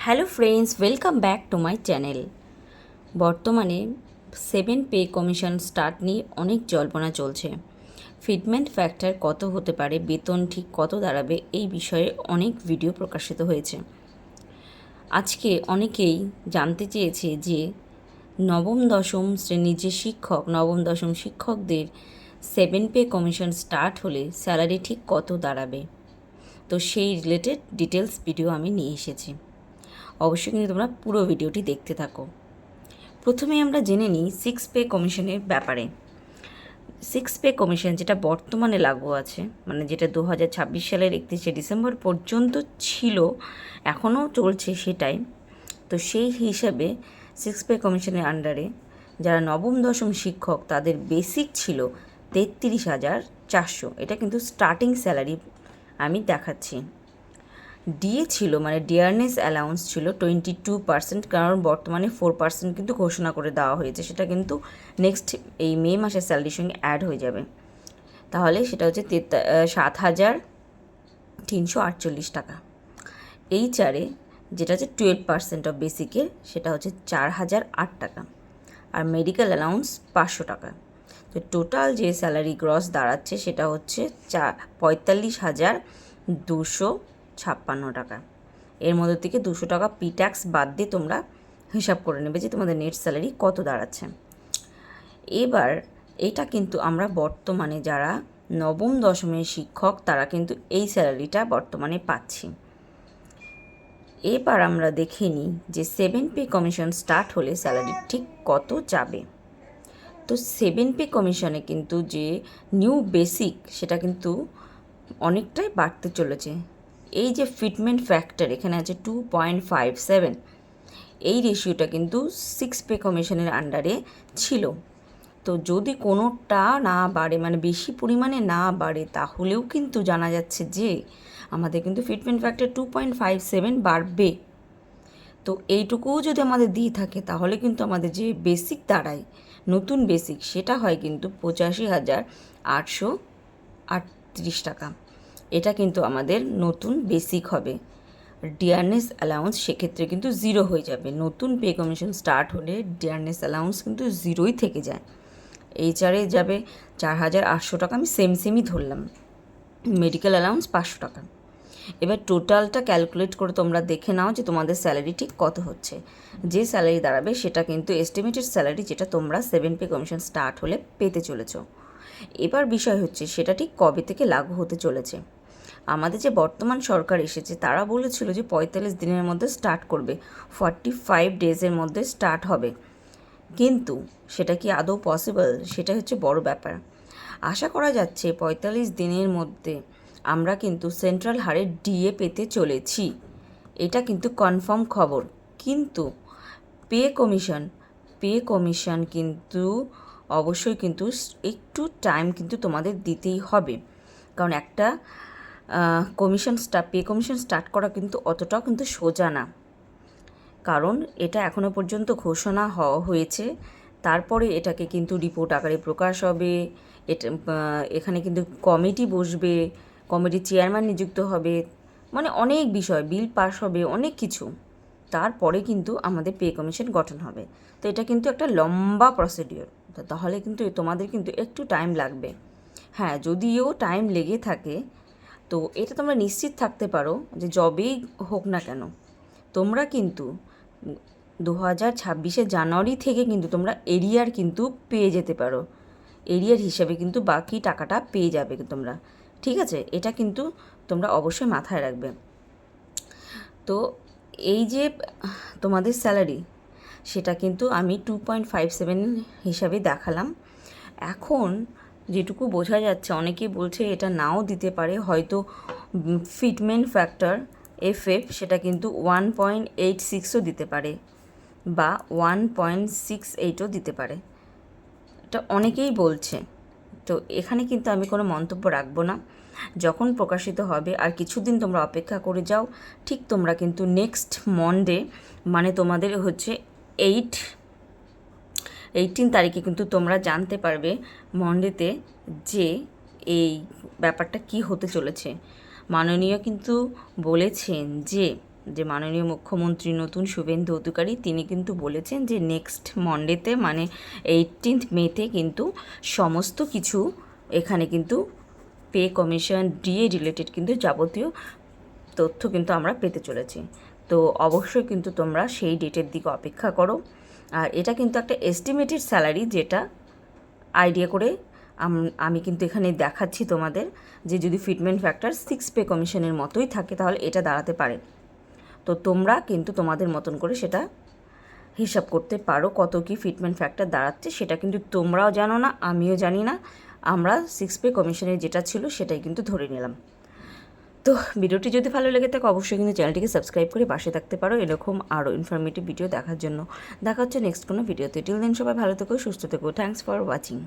Hello friends, welcome back to my channel. বর্তমানে 7 pay commission start নিয়ে অনেক জল্পনা চলছে। ফিটমেন্ট ফ্যাক্টর কত হতে পারে, বেতন ঠিক কত দাঁড়াবে, এই বিষয়ে অনেক ভিডিও প্রকাশিত হয়েছে। আজকে অনেকেই জানতে চেয়েছে যে নবম দশম শ্রেণীর যে শিক্ষক, নবম দশম শিক্ষকদের 7 পে কমিশন স্টার্ট হলে স্যালারি ঠিক কত দাঁড়াবে। তো সেই রিলেটেড ডিটেলস ভিডিও আমি নিয়ে এসেছি। অবশ্যই কিন্তু তোমরা পুরো ভিডিওটি দেখতে থাকো। প্রথমে আমরা জেনে নিই 6 পে কমিশনের ব্যাপারে। 6 পে কমিশন যেটা বর্তমানে লাগু আছে, মানে যেটা 2026 সালের 31শে ডিসেম্বর পর্যন্ত ছিল, এখনও চলছে সেটাই। তো সেই হিসাবে 6 পে কমিশনের আন্ডারে যারা নবম দশম শিক্ষক তাদের বেসিক ছিল 33,400। এটা কিন্তু স্টার্টিং স্যালারি আমি দেখাচ্ছি। ডিএ ছিল, মানে ডিয়ারনেস অ্যালাউন্স ছিল 22%, কারণ বর্তমানে 4% কিন্তু ঘোষণা করে দেওয়া হয়েছে। সেটা কিন্তু নেক্সট এই মে মাসের স্যালারির সঙ্গে অ্যাড হয়ে যাবে। তাহলে সেটা হচ্ছে 7,348 টাকা। এইচআরে যেটা হচ্ছে 12% অফ বেসিকের, সেটা হচ্ছে 4,008 টাকা। আর মেডিকেল অ্যালাউন্স 500 টাকা। তো টোটাল যে স্যালারি গ্রস দাঁড়াচ্ছে সেটা হচ্ছে 45,256 টাকা। এর মধ্যে থেকে 200 টাকা পি ট্যাক্স বাদ দিয়ে তোমরা হিসাব করে নেবে যে তোমাদের নেট স্যালারি কত দাঁড়াচ্ছে। এবার এটা কিন্তু আমরা বর্তমানে যারা নবম দশমের শিক্ষক তারা কিন্তু এই স্যালারিটা বর্তমানে পাচ্ছি। এবার আমরা দেখে নিই যে 7 পে কমিশন স্টার্ট হলে স্যালারি ঠিক কত যাবে। তো 7 পে কমিশনে কিন্তু যে নিউ বেসিক সেটা কিন্তু অনেকটাই বাড়তে চলেছে। এই যে ফিটমেন্ট ফ্যাক্টর এখানে আছে 2.57, এই রেশিওটা কিন্তু 6 পে কমিশনের আন্ডারে ছিল। তো যদি কোনোটা না বাড়ে, মানে বেশি পরিমাণে না বাড়ে, তাহলেও কিন্তু জানা যাচ্ছে যে আমাদের কিন্তু ফিটমেন্ট ফ্যাক্টর 2.57 বাড়বে। তো এইটুকুও যদি আমাদের দিয়ে থাকে তাহলে কিন্তু আমাদের যে বেসিক দাঁড়ায়, নতুন বেসিক, সেটা হয় কিন্তু 85,838 টাকা। এটা কিন্তু আমাদের নতুন বেসিক হবে। ডিয়ারনেস অ্যালাউন্স সেক্ষেত্রে কিন্তু জিরো হয়ে যাবে। নতুন পে কমিশন স্টার্ট হলে ডিয়ারনেস অ্যালাউন্স কিন্তু জিরোই থেকে যায়। এইচআরে যাবে 4,800 টাকা, আমি সেমই ধরলাম। মেডিকেল অ্যালাউন্স 500 টাকা। এবার টোটালটা ক্যালকুলেট করে তোমরা দেখে নাও যে তোমাদের স্যালারি ঠিক কত হচ্ছে। যে স্যালারি দাঁড়াবে সেটা কিন্তু এস্টিমেটেড স্যালারি, যেটা তোমরা 7 পে কমিশন স্টার্ট হলে পেতে চলেছো। এবার বিষয় হচ্ছে সেটা ঠিক কবে থেকে লাগু হতে চলেছে। আমাদের যে বর্তমান সরকার এসেছে তারা বলেছিল যে 45 দিনের মধ্যে স্টার্ট করবে, 45 ডেজের মধ্যে স্টার্ট হবে। কিন্তু সেটা কি আদৌ পসিবল, সেটা হচ্ছে বড় ব্যাপার। আশা করা যাচ্ছে 45 দিনের মধ্যে আমরা কিন্তু সেন্ট্রাল হারে ডিএ পেতে চলেছি। এটা কিন্তু কনফার্ম খবর। কিন্তু পে কমিশন কিন্তু অবশ্যই কিন্তু একটু টাইম কিন্তু তোমাদের দিতেই হবে। কারণ একটা পে কমিশন স্টার্ট করা কিন্তু অতটাও কিন্তু সোজা না। কারণ এটা এখনও পর্যন্ত ঘোষণা হয়েছে, তারপরে এটাকে কিন্তু রিপোর্ট আকারে প্রকাশ হবে। এখানে কিন্তু কমিটি বসবে, কমিটির চেয়ারম্যান নিযুক্ত হবে, মানে অনেক বিষয়, বিল পাস হবে, অনেক কিছু। তারপরে কিন্তু আমাদের পে কমিশন গঠন হবে। তো এটা কিন্তু একটা লম্বা প্রসিডিওর। তাহলে কিন্তু তোমাদের কিন্তু একটু টাইম লাগবে। হ্যাঁ, যদিও টাইম লেগে থাকে, তো এটা তোমরা নিশ্চিত থাকতে পারো যে যবেই হোক না কেন তোমরা কিন্তু 2026 জানুয়ারি থেকে কিন্তু তোমরা এরিয়ার কিন্তু পেয়ে যেতে পারো। এরিয়ার হিসাবে কিন্তু বাকি টাকাটা পেয়ে যাবে তোমরা। ঠিক আছে, এটা কিন্তু তোমরা অবশ্যই মাথায় রাখবে। তো এই যে তোমাদের স্যালারি, সেটা কিন্তু আমি 2.57 হিসাবে দেখালাম। এখন যেটুকু বোঝা যাচ্ছে, অনেকেই বলছে এটা নাও দিতে পারে, হয়তো ফিটমেন্ট ফ্যাক্টর এফএফ সেটা কিন্তু 1.86ও দিতে পারে বা 1.68ও দিতে পারে। এটা অনেকেই বলছে। তো এখানে কিন্তু আমি কোনো মন্তব্য রাখবো না। যখন প্রকাশিত হবে আর কিছুদিন তোমরা অপেক্ষা করে যাও, ঠিক তোমরা কিন্তু নেক্সট মন্ডে, মানে তোমাদের হচ্ছে 18 তারিখে কিন্তু তোমরা জানতে পারবে মন্ডেতে যে এই ব্যাপারটা কি হতে চলেছে। মাননীয় কিন্তু বলেছেন যে যে মাননীয় মুখ্যমন্ত্রী নতুন শুভেন্দু অধিকারী তিনি কিন্তু বলেছেন যে নেক্সট মন্ডেতে মানে 18th মেতে কিন্তু সমস্ত কিছু এখানে কিন্তু পে কমিশন ডিএ রিলেটেড কিন্তু যাবতীয় তথ্য কিন্তু আমরা পেতে চলেছি। তো অবশ্যই কিন্তু তোমরা সেই ডেটের দিকে অপেক্ষা করো। আর এটা কিন্তু একটা এস্টিমেটেড স্যালারি, যেটা আইডিয়া করে আমি কিন্তু এখানে দেখাচ্ছি তোমাদের, যে যদি ফিটমেন্ট ফ্যাক্টর 6 পে কমিশনের মতোই থাকে তাহলে এটা দাঁড়াতে পারে। তো তোমরা কিন্তু তোমাদের মতন করে সেটা হিসাব করতে পারো কত কি ফিটমেন্ট ফ্যাক্টর দাঁড়াচ্ছে, সেটা কিন্তু তোমরাও জানো না, আমিও জানি না। আমরা 6 পে কমিশনের যেটা ছিল সেটাই কিন্তু ধরে নিলাম। তো ভিডিওটি যদি ভালো লেগে থাকে অবশ্যই কিন্তু চ্যানেলটিকে সাবস্ক্রাইব করে পাশে থাকতে পারো এরকম আরও ইনফরমেটিভ ভিডিও দেখার জন্য। দেখা হচ্ছে নেক্সট কোনো ভিডিওতে। টিল দেন সবাই ভালো থেকো, সুস্থ থেকো। Thanks for watching.